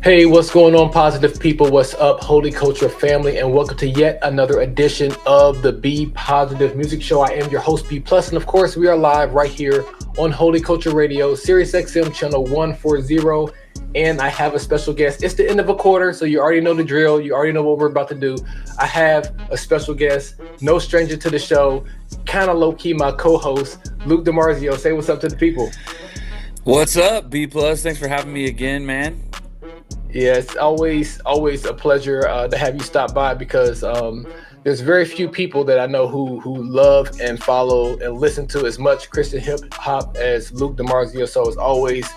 Hey, what's going on, positive people? What's up, Holy Culture family? And welcome to yet another edition of the Be Positive Music Show. I am your host, B Plus, and of course, we are live right here on Holy Culture Radio, SiriusXM channel 140. And I have a special guest. It's the end of a quarter, so you already know the drill. You already know what we're about to do. I have a special guest, no stranger to the show, kind of low-key my co-host, Luc DiMarzio. Say what's up to the people. What's up, B Plus? Thanks for having me again, man. Yeah, it's always a pleasure to have you stop by because there's very few people that I know who love and follow and listen to as much Christian hip hop as Luc DiMarzio. So it's always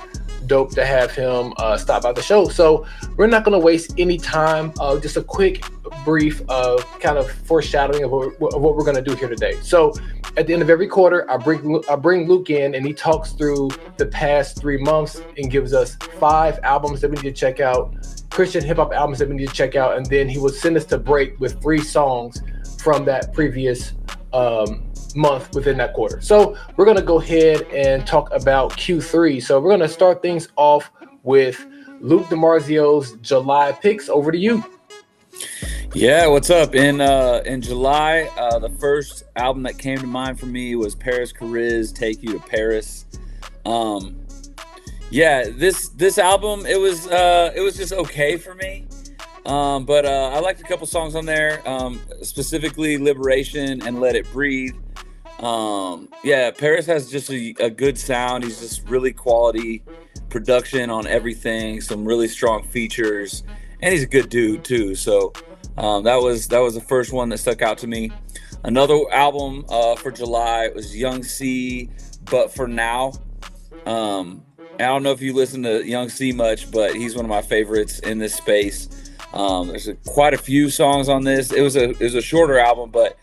dope to have him stop by the show. So we're not going to waste any time. Just a quick brief kind of foreshadowing of what we're going to do here today. So at the end of every quarter, I bring Luc in and he talks through the past 3 months and gives us 5 albums that we need to check out, Christian hip hop albums that we need to check out, and then he will send us to break with 3 songs from that previous month within that quarter. So we're going to go ahead and talk about Q3. So we're going to start things off with Luc DiMarzio's July picks. Over to you. Yeah, what's up? In July, the first album that came to mind for me was Paris Chariz, Take You to Paris. Yeah, this album, it was just okay for me. But I liked a couple songs on there, specifically Liberation and Let It Breathe. Yeah, Paris has just a good sound. He's just really quality production on everything, some really strong features, and he's a good dude too. So that was the first one that stuck out to me. Another album for July was Young C, But For Now. I don't know if you listen to Young C much, but he's one of my favorites in this space. There's quite a few songs on this. It was a shorter album, but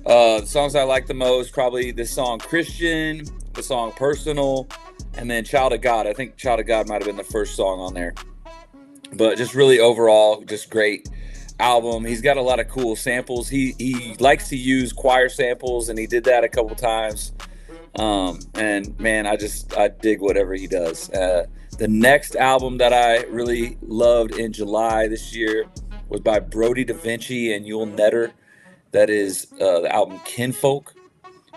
the songs I like the most, probably this song Christian, the song Personal, and then Child of God. I think Child of God might have been the first song on there. But just really overall, just great album. He's got a lot of cool samples. He likes to use choir samples, and he did that a couple times. And man, I dig whatever he does. The next album that I really loved in July this year was by Brody Da Vinci and Yul Netter. That is the album Kinfolk.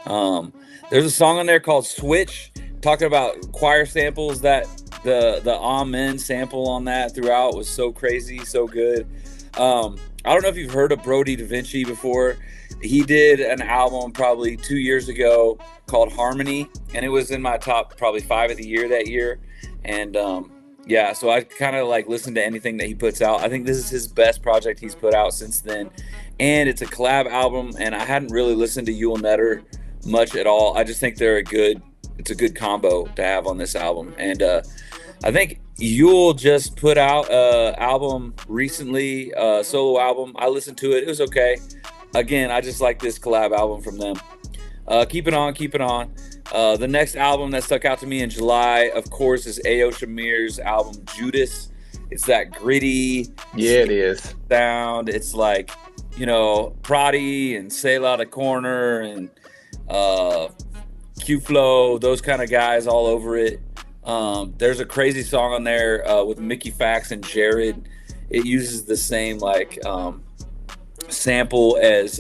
There's a song on there called Switch, talking about choir samples. That the Amen sample on that throughout was so crazy, so good. I don't know if you've heard of Brody Da Vinci before. He did an album probably 2 years ago called Harmony, and it was in my top probably 5 of the year that year. And yeah, so I kind of like listen to anything that he puts out. I think this is his best project he's put out since then. And it's a collab album, and I hadn't really listened to Yul Netter much at all. I just think it's a good combo to have on this album. And I think Yul just put out an album recently, a solo album. I listened to it. It was okay. Again, I just like this collab album from them. Keep it on. The next album that stuck out to me in July, of course, is A.O. Shamir's album Judas. It's that gritty, yeah, it is sound. It's like, Prodi and Sail Out a Corner and Q-Flow, those kind of guys all over it. There's a crazy song on there with Mickey Fax and Jared. It uses the same sample as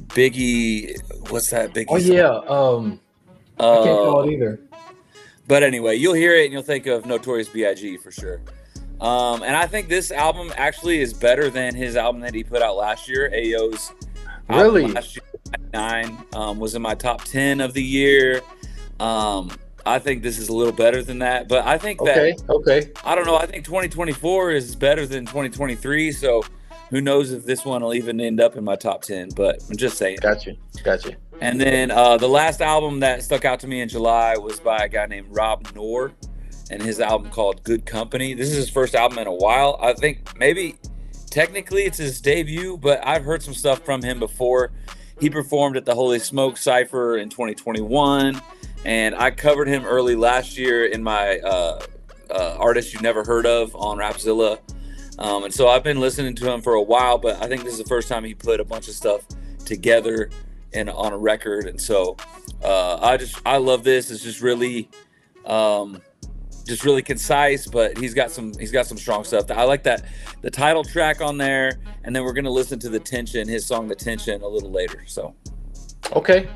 Biggie. What's that Biggie? Oh yeah, I can't call it either. But anyway, you'll hear it and you'll think of Notorious B.I.G. for sure. And I think this album actually is better than his album that he put out last year. Ayo's album last year, 9, was in my top 10 of the year. I think this is a little better than that, but I think okay. I don't know. I think 2024 is better than 2023. So who knows if this one will even end up in my top 10, but I'm just saying. Gotcha. And then the last album that stuck out to me in July was by a guy named Rob Noor and his album called Good Company. This is his first album in a while. I think maybe technically it's his debut, but I've heard some stuff from him before. He performed at the Holy Smoke Cypher in 2021, and I covered him early last year in my Artist You Never Heard Of on Rapzilla. And so I've been listening to him for a while, but I think this is the first time he put a bunch of stuff together and on a record. And so I love this. It's just really just really concise, but he's got some strong stuff. I like that the title track on there, and then we're gonna listen to his song "The Tension" a little later. So okay,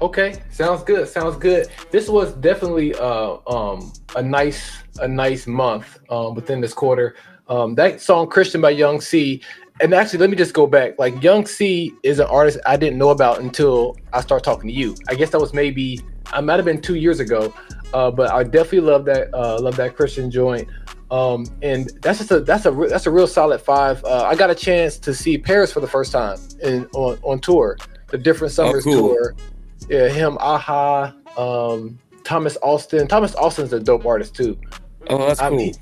sounds good. This was definitely a nice month within this quarter. That song "Christian" by Young C. And actually, let me just go back. Like, Young C is an artist I didn't know about until I started talking to you. I guess that was I might have been 2 years ago. But I definitely love that Christian joint. And that's a real solid 5. I got a chance to see Paris for the first time on tour, the Different Summers tour. Yeah, him, Aha, Thomas Austin. Thomas Austin's a dope artist too. Oh, that's cool.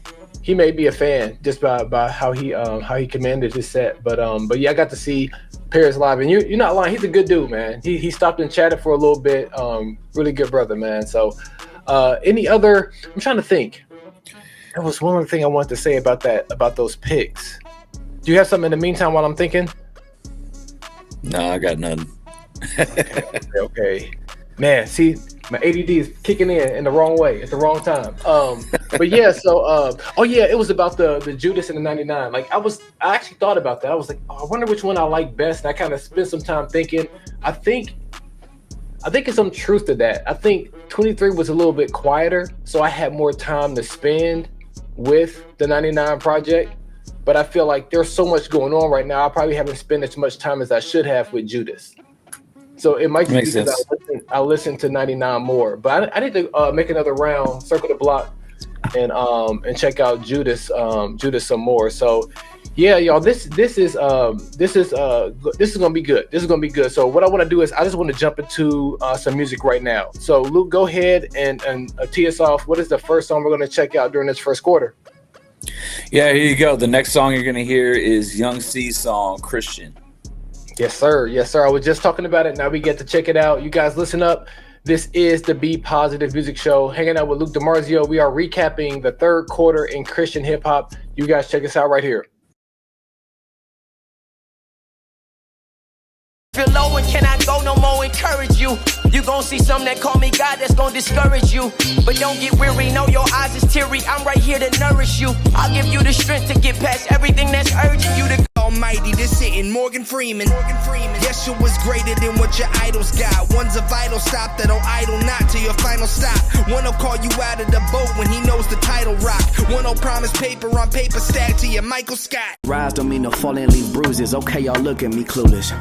He made me a fan just by how he commanded his set. But yeah, I got to see Paris live, and you're not lying. He's a good dude, man. He stopped and chatted for a little bit. Really good brother, man. So any other? I'm trying to think. There was one other thing I wanted to say about those picks. Do you have something in the meantime while I'm thinking? No, I got none. Okay. Man, see, my ADD is kicking in the wrong way at the wrong time. But yeah, so it was about the Judas and the 99. Like, I actually thought about that. I was like, I wonder which one I like best. And I kind of spent some time thinking. I think it's some truth to that. I think 23 was a little bit quieter, so I had more time to spend with the 99 project. But I feel like there's so much going on right now. I probably haven't spent as much time as I should have with Judas. So it might just be because I listen to 99 more. But I need to make another round, circle the block, and check out Judas some more. So yeah, y'all, this is gonna be good. This is gonna be good. So what I want to do is I just want to jump into some music right now. So Luke, go ahead and tee us off. What is the first song we're gonna check out during this first quarter? Yeah, here you go. The next song you're gonna hear is Young C's song "Christian." Yes, sir. I was just talking about it. Now we get to check it out. You guys listen up. This is the Be Positive Music Show. Hanging out with Luc DiMarzio. We are recapping the third quarter in Christian hip hop. You guys check us out right here. Feel low and cannot go no more, encourage you. You gon' see some that call me God that's gon' discourage you. But don't get weary, know your eyes is teary. I'm right here to nourish you. I'll give you the strength to get past everything that's urging you to Almighty, this sitting Morgan Freeman. Yeshua's greater than what your idols got. One's a vital stop that'll idle not to your final stop. One'll call you out of the boat when he knows the title rock. One'll promise paper on paper stack to your Michael Scott. Rise don't mean to fall and leave bruises. Okay, y'all look at me clueless.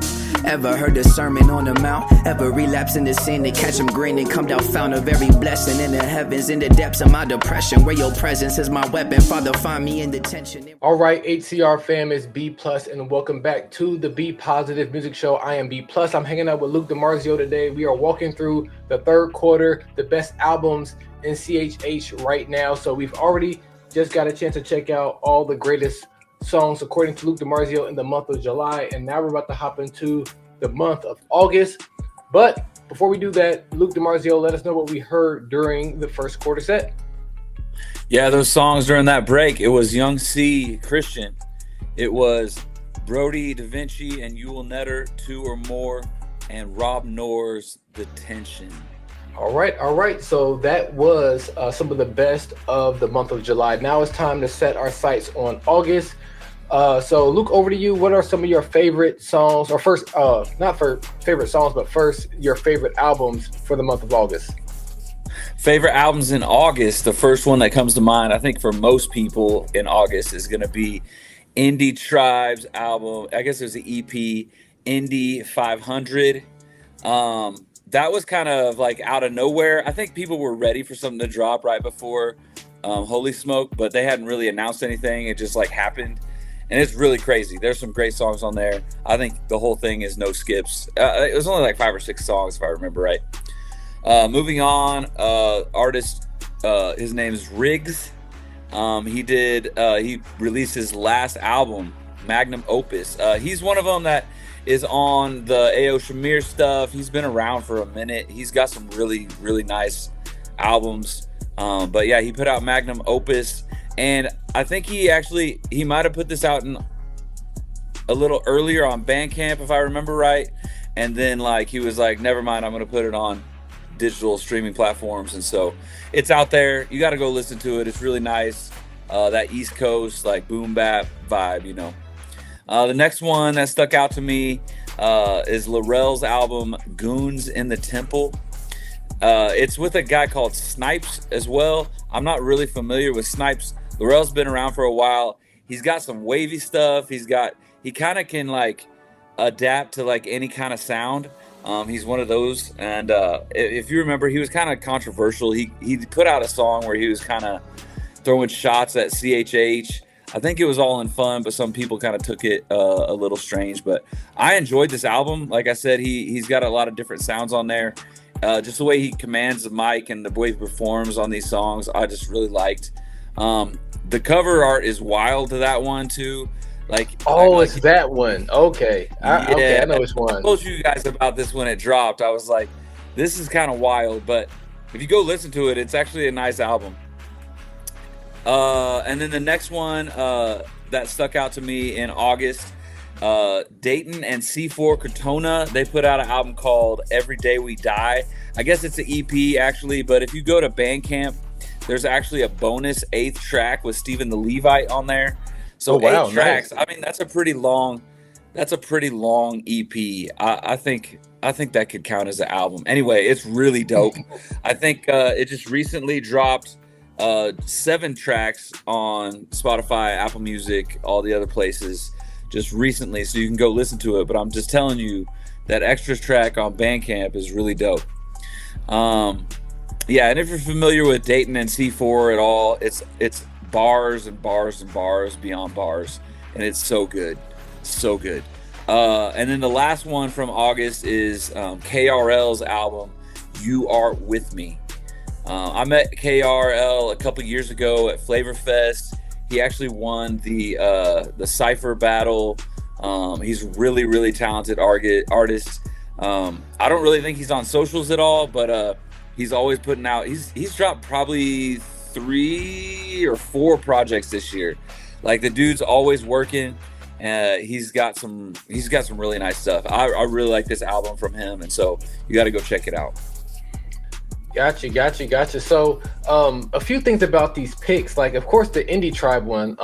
Ever heard the Sermon on the Mount? Ever relapse into sin to catch him grinning? Come down found of every blessing in the heavens, in the depths of my depression, where your presence is my weapon. Father, find me in detention. All right, HCR fam, is B+, and welcome back to the Be Positive Music Show. I am B+. I'm hanging out with Luc DiMarzio today. We are walking through the third quarter, the best albums in CHH right now. So we've already just got a chance to check out all the greatest songs according to Luc DiMarzio in the month of July, and now we're about to hop into the month of August. But before we do that, Luc DiMarzio, let us know what we heard during the first quarter set. Yeah, those songs during that break, it was Young C, Christian. It was Brody Da Vinci and Yul Netter, Two or More, and Rob Noor's The Tension. All right. So that was some of the best of the month of July. Now it's time to set our sights on August. So Luke, over to you. What are some of your favorite songs, or first, not for favorite songs, but first your favorite albums for the month of August? Favorite albums in August, the first one that comes to mind, I think for most people in August, is going to be Indie Tribe's album. I guess it was the EP, Indie 500. That was kind of like out of nowhere. I think people were ready for something to drop right before Holy Smoke, but they hadn't really announced anything. It just like happened. And it's really crazy. There's some great songs on there. I think the whole thing is no skips. It was only like 5 or 6 songs, if I remember right. Moving on, artist, his name is Riggs. He released his last album, Magnum Opus. He's one of them that is on the A.O. Shamir stuff. He's been around for a minute. He's got some really, really nice albums. But yeah, he put out Magnum Opus. And I think he might have put this out in a little earlier on Bandcamp, if I remember right. And then like he was like, never mind, I'm going to put it on digital streaming platforms, and so it's out there. You got to go listen to it. It's really nice. That East Coast like boom bap vibe, you know. The next one that stuck out to me is Larel's album Goons in the Temple. It's with a guy called Snipes as well. I'm not really familiar with Snipes. Larel's been around for a while. He's got some wavy stuff. He kind of can like adapt to like any kind of sound. He's one of those. And if you remember, he was kind of controversial. He put out a song where he was kind of throwing shots at CHH. I think it was all in fun, but some people kind of took it a little strange. But I enjoyed this album. Like I said, he's got a lot of different sounds on there. Just the way he commands the mic and the way he performs on these songs, I just really liked. The cover art is wild to that one too. It's that one. Okay. I know which one. I told you guys about this when it dropped. I was like, this is kind of wild, but if you go listen to it, it's actually a nice album. And then the next one that stuck out to me in August, Dayton and C4 Cortona, they put out an album called Every Day We Die. I guess it's an EP actually, but if you go to Bandcamp, there's actually a bonus 8th track with Stephen the Levite on there. So 8 tracks. Nice. I mean, that's a pretty long EP. I think that could count as an album. Anyway, it's really dope. I think it just recently dropped 7 tracks on Spotify, Apple Music, all the other places just recently, so you can go listen to it. But I'm just telling you that extra track on Bandcamp is really dope. Yeah, and if you're familiar with Dayton and C4 at all, it's bars and bars and bars beyond bars, and it's so good, so good. And then the last one from August is KRL's album You Are With Me. I met KRL a couple years ago at Flavor Fest. He actually won the Cypher battle. He's really, really talented artist. I don't really think he's on socials at all, but he's always putting out. He's dropped probably 3 or 4 projects this year. Like, the dude's always working. He's got some really nice stuff. I really like this album from him, and so you got to go check it out. Gotcha. So, a few things about these picks. Like, of course, the Indie Tribe one.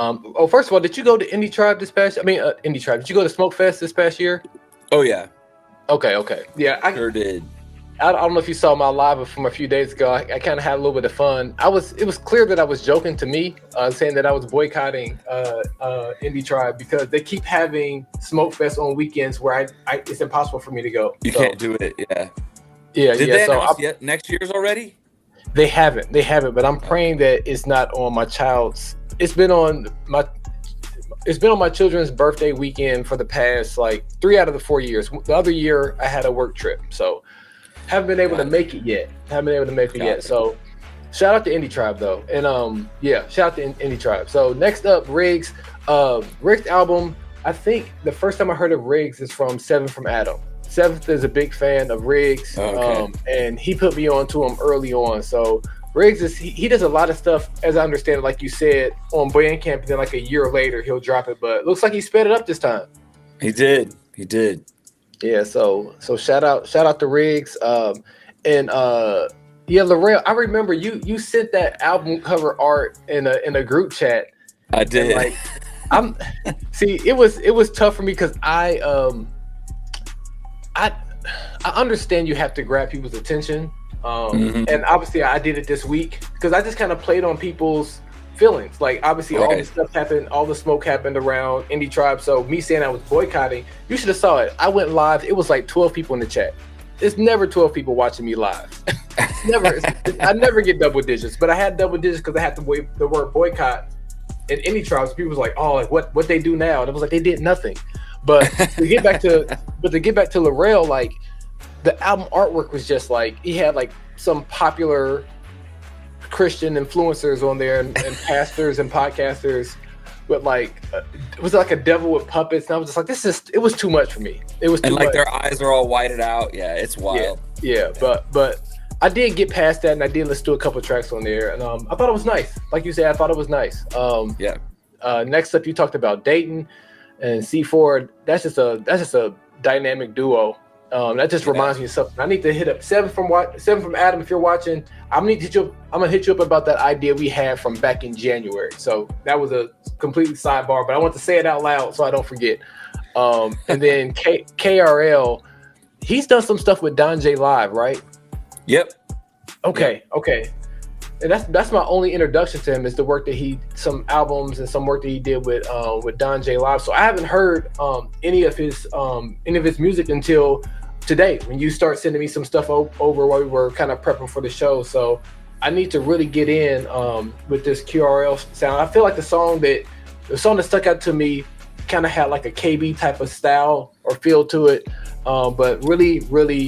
First of all, did you go to Indie Tribe this past? Indie Tribe. Did you go to Smoke Fest this past year? Oh yeah. Okay. Yeah, I sure did. I don't know if you saw my live from a few days ago. I kind of had a little bit of fun. It was clear that I was joking to me, saying that I was boycotting Indie Tribe because they keep having Smoke Fest on weekends where it's impossible for me to go. You can't do it. Yeah. Did they announce yet next year's already? They haven't, but I'm praying that it's not on my child's. It's been on my children's birthday weekend for the past 3 out of the 4 years. The other year I had a work trip, so haven't been able to make it yet. So shout out to Indie Tribe though, and shout out to Indie Tribe. So next up, Riggs. Riggs' album. I think the first time I heard of Riggs is from Sevin from Adam. Seventh is a big fan of Riggs, and he put me on to him early on. So Riggs he does a lot of stuff, as I understand it, like you said, on Bandcamp, and then a year later he'll drop it. But it looks like he sped it up this time. He did. Yeah. So shout out to Riggs, Larrell. I remember you sent that album cover art in a group chat. I did. And it was tough for me because I understand you have to grab people's attention. And obviously I did it this week because I just kind of played on people's feelings. Like, obviously all this stuff happened, all the smoke happened around Indie Tribe. So me saying I was boycotting, you should have saw it. I went live. It was 12 people in the chat. It's never 12 people watching me live. I never get double digits, but I had double digits because I had the word boycott in Indie Tribe. So people was like, oh, what they do now? And it was like, they did nothing. But to get back to Larrell, the album artwork was just he had some popular Christian influencers on there and pastors and podcasters with it was a devil with puppets, and I was just it was too much for me. It was too much. Their eyes are all whited out. Yeah, it's wild. Yeah. But I did get past that, and I did listen to a couple of tracks on there, and I thought it was nice. Like you said, I thought it was nice. Next up, you talked about Dayton and C4. That's just a dynamic duo. That just reminds me of something. I need to hit up Sevin from Adam. If you're watching, I'm gonna hit you up about that idea we had from back in January. So that was a completely sidebar, but I want to say it out loud so I don't forget. And then KRL, he's done some stuff with Don J Live, right? Yep. Okay. And that's my only introduction to him, is the work that some albums and some work that he did with Don J Live. So I haven't heard any of his music until today, when you start sending me some stuff over while we were kind of prepping for the show. So I need to really get in with this QRL sound. I feel like the song that stuck out to me kind of had like a KB type of style or feel to it, but really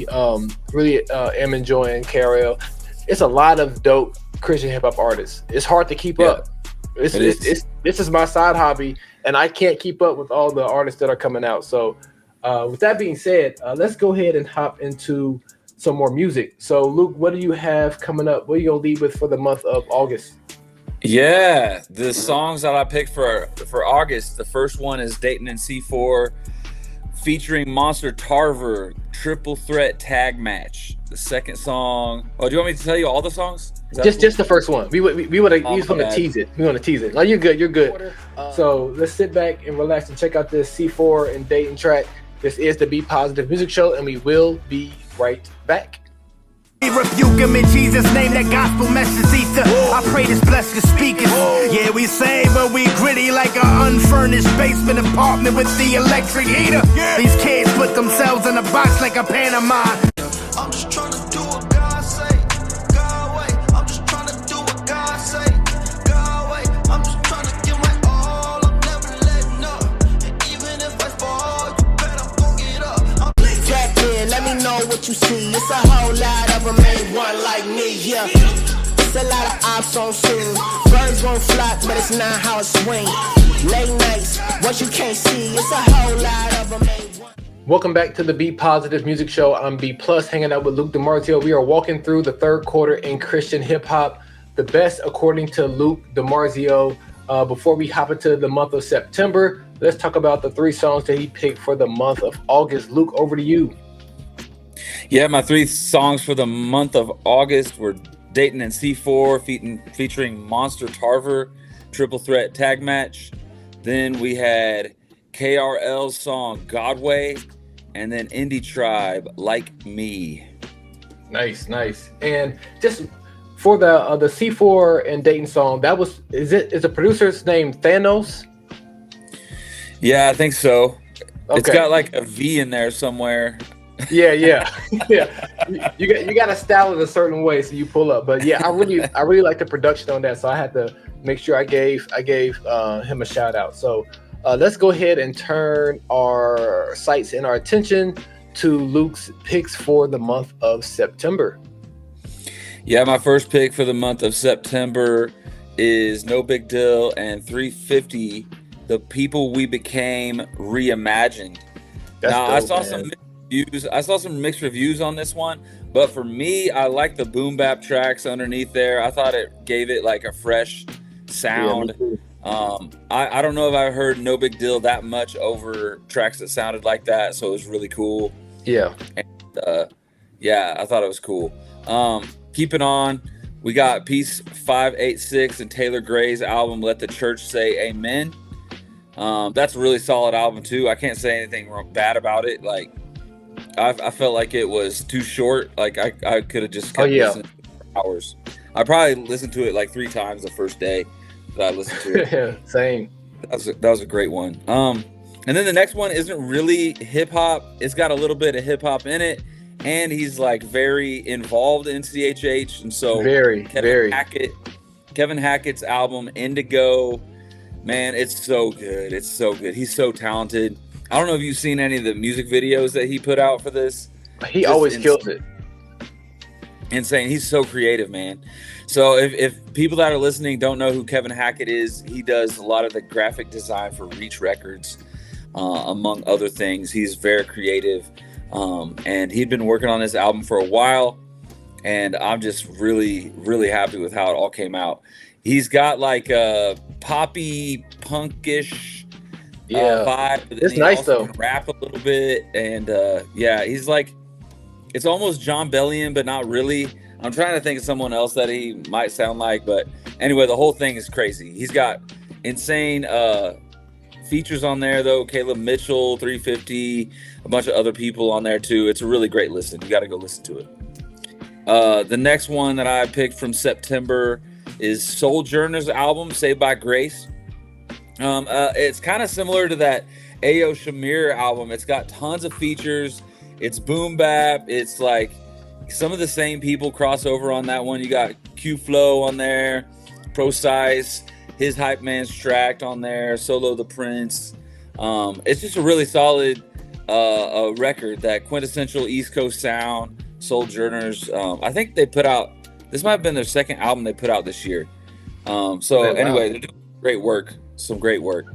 am enjoying KRL. It's a lot of dope Christian hip hop artists. It's hard to keep up. This is my side hobby, and I can't keep up with all the artists that are coming out. So with that being said, let's go ahead and hop into some more music. So Luke, what do you have coming up? What are you gonna lead with for the month of August? Yeah, the songs that I picked for August, the first one is Dayton and C4 featuring Monster Tarver, Triple Threat Tag Match. The second song, do you want me to tell you all the songs? Just the first one. We want to tease it. We want to tease it. Oh, you're good. So let's sit back and relax and check out this C4 and Dayton track. This is the Be Positive Music Show, and we will be right back. We rebuke him in Jesus' name, that gospel message ether. I pray this bless the speakers. Yeah, we say, but we gritty like an unfurnished basement apartment with the electric heater. These kids put themselves in a box like a Panama. I'm just trying to do what God say. God way. I'm just trying to do what God say. God way. I'm just trying to give my all. I'm never letting up. And even if I fall, you better go get up. Jack in, let me know what you see. It's a whole lot of them, ain't one like me, yeah. It's a lot of ops on scene. Birds gon' flock, but it's not how it swing. Late nights, what you can't see. It's a whole lot of them, ain't one. Welcome back to the Be Positive Music Show. I'm B Plus, hanging out with Luc DiMarzio. We are walking through the third quarter in Christian hip hop, the best according to Luc DiMarzio. Before we hop into the month of September, let's talk about the 3 songs that he picked for the month of August. Luc, over to you. Yeah, my 3 songs for the month of August were Dayton and C4 featuring Monster Tarver, Triple Threat Tag Match. Then we had KRL's song Godway, and then Indie Tribe, Like Me. Nice. And just for the C4 and Dayton song, is the producer's name Thanos? Yeah, I think so. Okay. It's got like a V in there somewhere. Yeah. You got to style it a certain way so you pull up. But yeah, I really like the production on that, so I had to make sure I gave him a shout out. So let's go ahead and turn our sights and our attention to Luke's picks for the month of September. Yeah, my first pick for the month of September is No Big Deal and 350, The People We Became Reimagined. I saw some mixed reviews on this one, but for me, I like the boom bap tracks underneath there. I thought it gave it like a fresh sound. I don't know if I heard No Big Deal that much over tracks that sounded like that, so it was really cool. Yeah. And, I thought it was cool. Keeping on, we got Peace 586 and Taylor Gray's album Let the Church Say Amen. That's a really solid album too. I can't say anything bad about it. Like, I felt like it was too short. Like I could have just kept listening for hours. I probably listened to it like 3 times the first day that I listened to it. Yeah, same. That was a great one. And then the next one isn't really hip hop. It's got a little bit of hip hop in it, and he's like very involved in CHH, and so Kevin Hackett's album Indigo, man, it's so good. It's so good. He's so talented. I don't know if you've seen any of the music videos that he put out for this. He always kills it. Insane. He's so creative, man. So if people that are listening don't know who Kevin Hackett is, he does a lot of the graphic design for Reach Records, among other things. He's very creative, and he'd been working on this album for a while, and I'm just really, really happy with how it all came out. He's got like a poppy, punkish vibe. It's nice though. Rap a little bit, and he's like it's almost John Bellion, but not really. I'm trying to think of someone else that he might sound like, but anyway, the whole thing is crazy. He's got insane features on there, though. Caleb Mitchell, 350, a bunch of other people on there too. It's a really great listen. You got to go listen to it. The next one that I picked from September is Sojourner's album, Saved by Grace. It's kind of similar to that Ayo Shamir album. It's got tons of features. It's boom bap. It's like some of the same people cross over on that one. You got Q Flow on there, Pro-Size, his Hype Man's Tract on there, Solo the Prince. It's just a really solid a record, that quintessential East Coast sound, Sojourners. I think they put out, this might have been their second album they put out this year. Anyway, they're doing great work, some great work.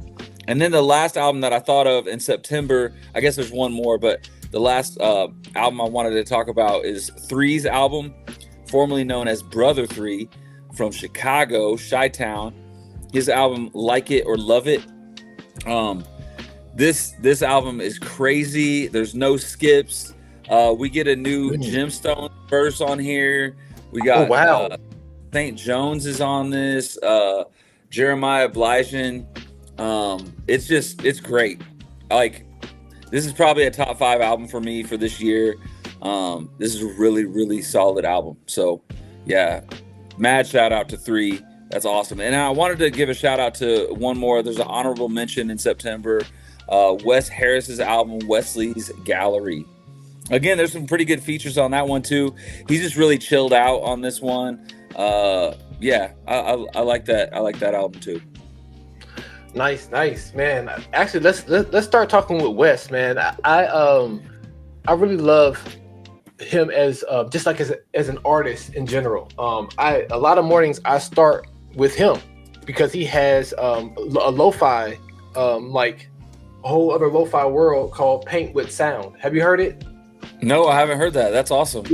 And then the last album that I thought of in September, I guess there's one more, but the last album I wanted to talk about is Three's album, formerly known as Brother Three, from Chicago, Chi-Town. His album, Like It or Love It. This album is crazy. There's no skips. We get a new Gemstone verse on here. We got St. Jones is on this. Jeremiah Blygen. It's great. Like, this is probably a top 5 album for me for this year. This is a really, really solid album. So yeah, mad shout out to Three. That's awesome. And I wanted to give a shout out to one more. There's an honorable mention in September. Wes Harris's album, Wesley's Gallery. Again, there's some pretty good features on that one too. He's just really chilled out on this one. Yeah, I like that. I like that album too. Nice, man. Actually, let's start talking with Wes, man. I really love him as just like as an artist in general. A lot of mornings I start with him because he has a lo-fi, like a whole other lo-fi world called Paint with Sound. Have you heard it? No, I haven't heard that. That's awesome.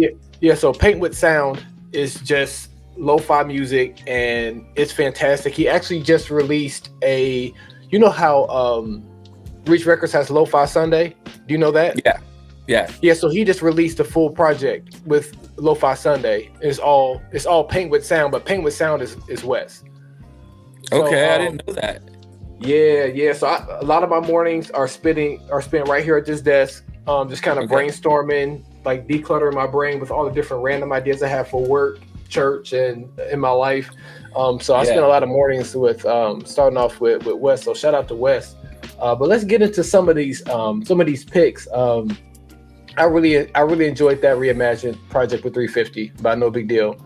Yeah. So Paint with Sound is just lo-fi music, and it's fantastic. He actually just released you know how Reach Records has Lo-Fi Sunday? Do you know that? Yeah. So he just released a full project with Lo-Fi Sunday. It's all Paint with Sound, but Paint with Sound is Wes. So, okay, I didn't know that. Yeah. So a lot of my mornings are spent right here at this desk, just kind of brainstorming, like decluttering my brain with all the different random ideas I have for work, church, and in my life. So I spend a lot of mornings with starting off with Wes. So shout out to Wes. But let's get into some of these picks. I really enjoyed that Reimagined project with 350 by No Big Deal.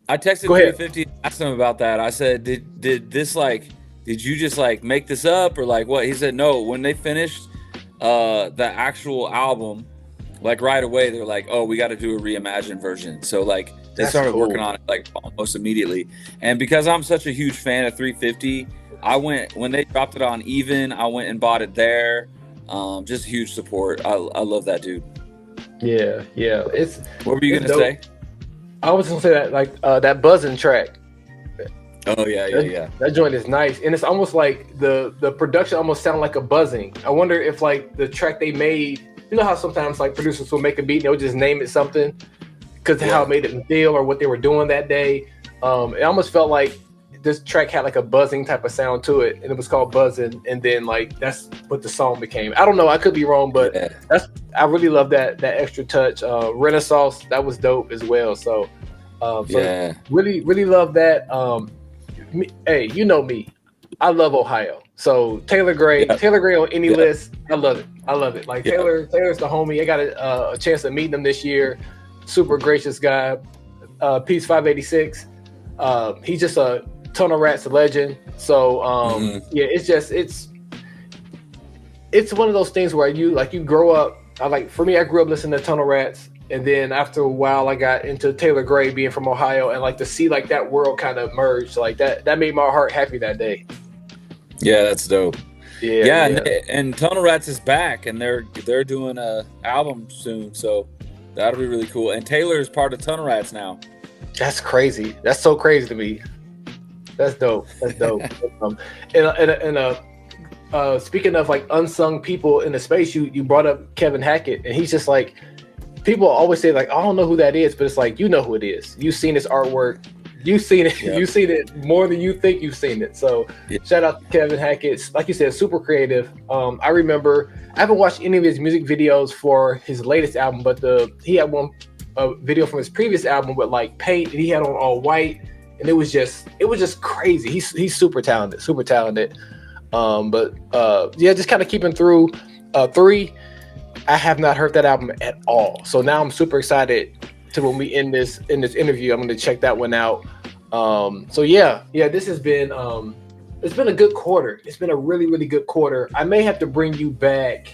I texted 350 and asked him about that. I said, did you just like make this up or like what? He said no. When they finished the actual album, like right away, they're like, oh, we got to do a reimagined version. So like they started working on it like almost immediately. And because I'm such a huge fan of 350, when they dropped it on Even, I went and bought it there. Just huge support. I love that dude. Yeah. What were you gonna say? I was gonna say that like that buzzing track. Oh yeah. That joint is nice, and it's almost like the production almost sounded like a buzzing. I wonder if like the track they made. You know how sometimes like producers will make a beat and they'll just name it something because of how it made it feel or what they were doing that day. It almost felt like this track had like a buzzing type of sound to it, and it was called Buzzing, and then like that's what the song became. I don't know, I could be wrong, but I really love that extra touch. Renaissance, that was dope as well. So really love that. Hey, you know me, I love Ohio. So Taylor Gray on any list, I love it. Like Taylor's the homie. I got a chance of meeting him this year. Super gracious guy. Peace 586. He's just a Tunnel Rats legend. So it's one of those things where you grow up. For me, I grew up listening to Tunnel Rats, and then after a while, I got into Taylor Gray being from Ohio, and like to see like that world kind of merge, like that made my heart happy that day. Yeah, that's dope. Yeah. And Tunnel Rats is back, and they're doing a album soon, so that'll be really cool. And Taylor is part of Tunnel Rats now. That's crazy. That's so crazy to me. That's dope. And speaking of like unsung people in the space, you brought up Kevin Hackett, and he's just like, people always say like, I don't know who that is, but it's like, you know who it is. You've seen his artwork. You've seen it. Yep. You've seen it more than you think you've seen it. So shout out to Kevin Hackett. Like you said, super creative. I remember, I haven't watched any of his music videos for his latest album, but he had one video from his previous album with like paint, and he had on all white, and it was just crazy. He's super talented. Just kind of keeping through 3. I have not heard that album at all. So now I'm super excited to when we end this interview. I'm going to check that one out. This has been it's been a good quarter. It's been a really, really good quarter. I may have to bring you back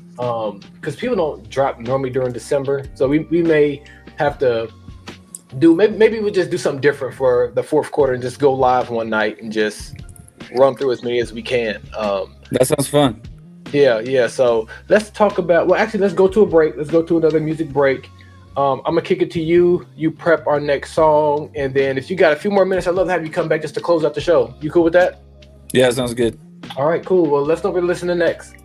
because people don't drop normally during December. So we may have to do, maybe we'll just do something different for the fourth quarter and just go live one night and just run through as many as we can. That sounds fun. Yeah. So let's talk about, let's go to a break. Let's go to another music break. I'm gonna kick it to you. You prep our next song, and then if you got a few more minutes, I'd love to have you come back just to close out the show. You cool with that? Yeah, sounds good. All right, cool. Well, let's know what we're listening to next.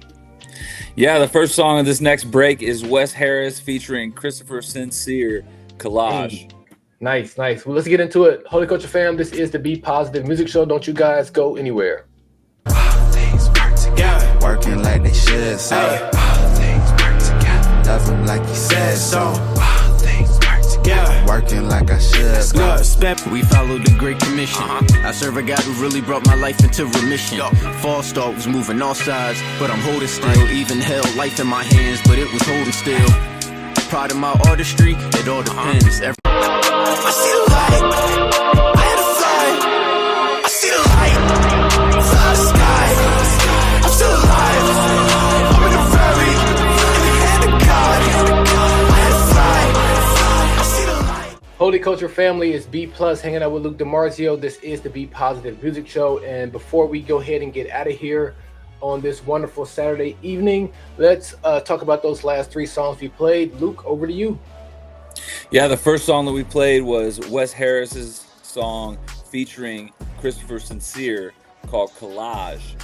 Yeah, the first song of this next break is Wes Harris featuring Christopher Sincere, Collage. Nice. Well, let's get into it. Holy Culture fam, this is the Be Positive Music Show. Don't you guys go anywhere. All things work together. Working like they should, so all things work together. Love him like he said so. All things work together. Working like I should. We followed the Great Commission. I serve a God who really brought my life into remission. False start was moving all sides, but I'm holding still. Even held life in my hands, but it was holding still. Proud of my artistry, it all depends. I see the light. I had a fly. I see the light. Fly the sky. I'm still alive. I'm in a ferry. In the hand of God. I had a fly. I see the light. Holy Culture family, is B Plus hanging out with Luc DiMarzio. This is the Be Positive Music Show, and before we go ahead and get out of here on this wonderful Saturday evening, let's talk about those last 3 songs we played. Luke, over to you. Yeah, the first song that we played was Wes Harris's song featuring Christopher Sincere called Collage.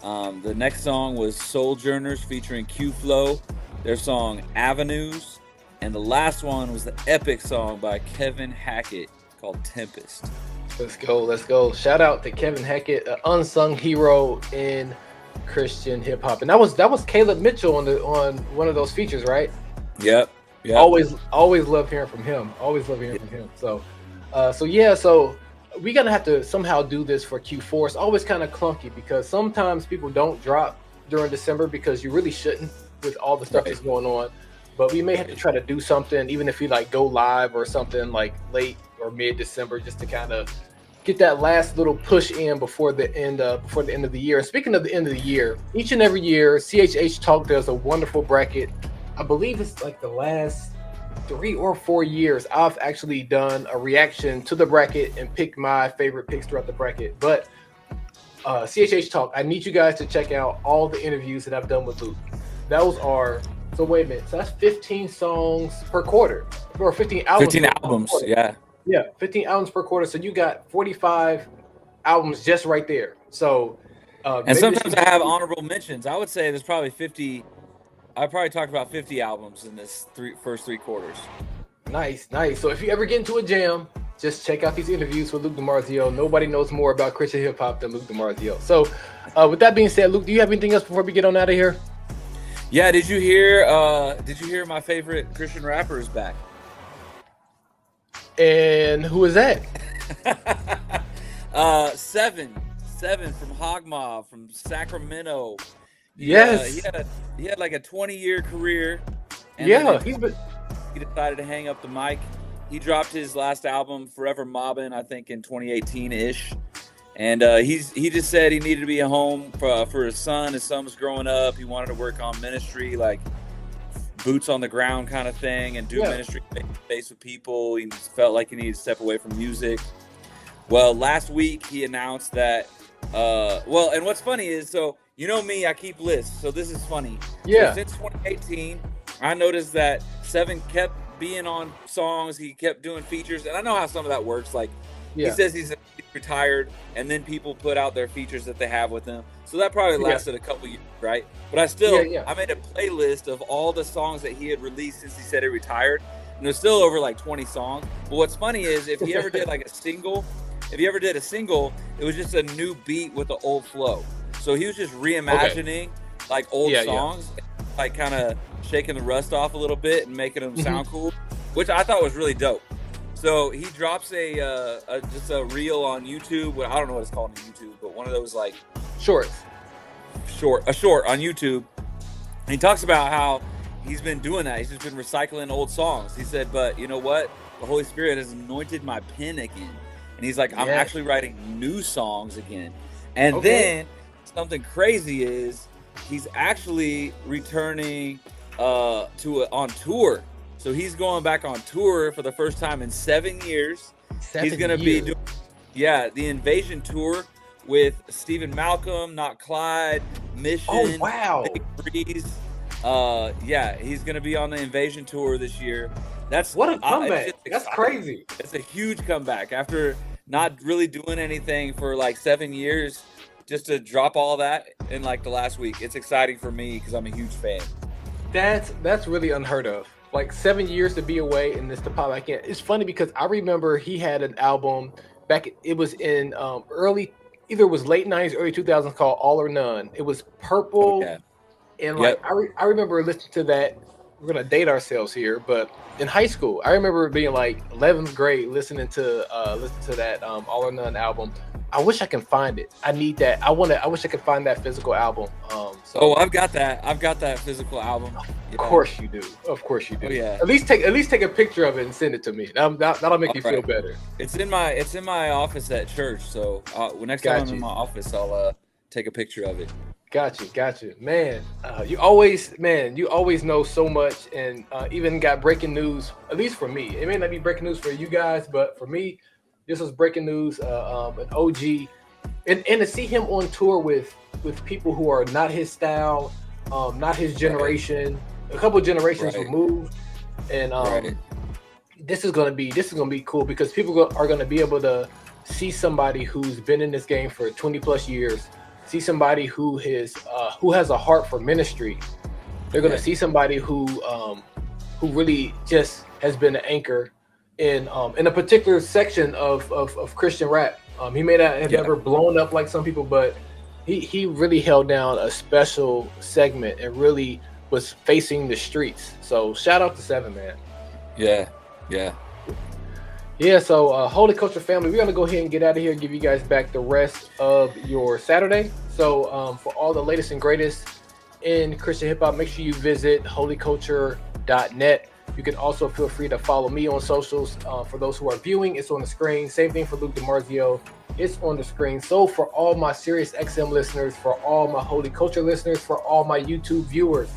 The next song was Sojourners featuring Q-Flow, their song Avenues. And the last one was the epic song by Kevin Hackett called Tempest. Let's go. Shout out to Kevin Hackett, an unsung hero in Christian hip hop. And that was Caleb Mitchell on one of those features, right? Yep. Always love hearing from him. So we're gonna have to somehow do this for Q4. It's always kind of clunky because sometimes people don't drop during December because you really shouldn't with all the stuff that's going on. But we may have to try to do something, even if we like go live or something like late or mid-December, just to kind of get that last little push in before the end of the year. And speaking of the end of the year, each and every year, CHH Talk does a wonderful bracket. I believe it's like the last 3 or 4 years I've actually done a reaction to the bracket and picked my favorite picks throughout the bracket. But CHH Talk, I need you guys to check out all the interviews that I've done with Luke. Those are, so wait a minute, so that's 15 songs per quarter, or 15 albums. 15 albums, yeah. Yeah, 15 albums per quarter. So you got 45 albums just right there. So, and sometimes I have honorable mentions. I would say there's probably 50. I probably talked about 50 albums in this first 3 quarters. Nice. So if you ever get into a jam, just check out these interviews with Luc DiMarzio. Nobody knows more about Christian hip hop than Luc DiMarzio. So with that being said, Luke, do you have anything else before we get on out of here? Yeah. Did you hear my favorite Christian rapper is back? And who is that? Sevin from Hog Mob from Sacramento. Yes. He had like a 20-year career. And he decided to hang up the mic. He dropped his last album, Forever Mobbin', I think in 2018-ish. And he just said he needed to be at home for his son. His son was growing up. He wanted to work on ministry, like boots on the ground kind of thing, and do ministry face with people. He just felt like he needed to step away from music. Well, last week he announced that and what's funny is, so you know me, I keep lists, so this is funny. Yeah. So since 2018, I noticed that Sevin kept being on songs. He kept doing features, and I know how some of that works. Like he says he's retired, and then people put out their features that they have with him. So that probably lasted a couple years, right? But I still, I made a playlist of all the songs that he had released since he said he retired, and there's still over like 20 songs. But what's funny is if he ever did like a single, it was just a new beat with the old flow. So he was just reimagining like old songs, like kind of shaking the rust off a little bit and making them sound cool, which I thought was really dope. So he drops just a reel on YouTube. Well, I don't know what it's called on YouTube, but one of those like short on YouTube. And he talks about how he's been doing that. He's just been recycling old songs. He said, but you know what? The Holy Spirit has anointed my pen again. And he's like, I'm actually writing new songs again. And then something crazy is he's actually returning on tour. So he's going back on tour for the first time in 7 years. He's going to be doing, the Invasion tour with Stephen Malcolm, Not Clyde, Mission. Oh, wow. Big Breeze. He's going to be on the Invasion tour this year. What a comeback. That's crazy. It's a huge comeback after not really doing anything for like 7 years. Just to drop all that in like the last week. It's exciting for me because I'm a huge fan. That's really unheard of. Like 7 years to be away and this to pop back in. It's funny because I remember he had an album back. It was in either it was late 90s, early 2000s called All or None. It was purple. And like I remember listening to that. We're gonna date ourselves here, but in high school, I remember being like 11th grade listening to that All or None album. I wish I can find it. I need that. I wish I could find that physical album. I've got that. I've got that physical album. Of course you do. Oh, yeah. At least take a picture of it and send it to me. That'll make you feel better. It's in my office at church. So next time I'm in my office, I'll take a picture of it. Gotcha. Man, you always know so much, and even got breaking news, at least for me. It may not be breaking news for you guys, but for me, this was breaking news, an OG. And to see him on tour with people who are not his style, not his generation, a couple generations removed. And this is gonna be cool because people are gonna be able to see somebody who's been in this game for 20 plus years. See somebody who has a heart for ministry. They're gonna see somebody who really just has been an anchor in a particular section of Christian rap. He may not have ever blown up like some people, but he really held down a special segment and really was facing the streets. So shout out to Sevin, man. So Holy Culture family, we're gonna go ahead and get out of here and give you guys back the rest of your Saturday. So for all the latest and greatest in Christian hip hop, make sure you visit holyculture.net. You can also feel free to follow me on socials. For those who are viewing, it's on the screen. Same thing for Luc DiMarzio. It's on the screen. So for all my SiriusXM listeners, for all my Holy Culture listeners, for all my YouTube viewers,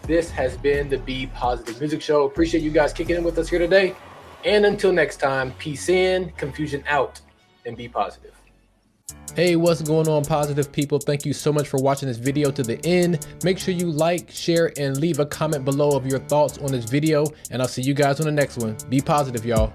this has been the Be Positive Music Show. Appreciate you guys kicking in with us here today. And until next time, peace in, confusion out, and be positive. Hey, what's going on, positive people? Thank you so much for watching this video to the end. Make sure you like, share, and leave a comment below of your thoughts on this video. And I'll see you guys on the next one. Be positive, y'all.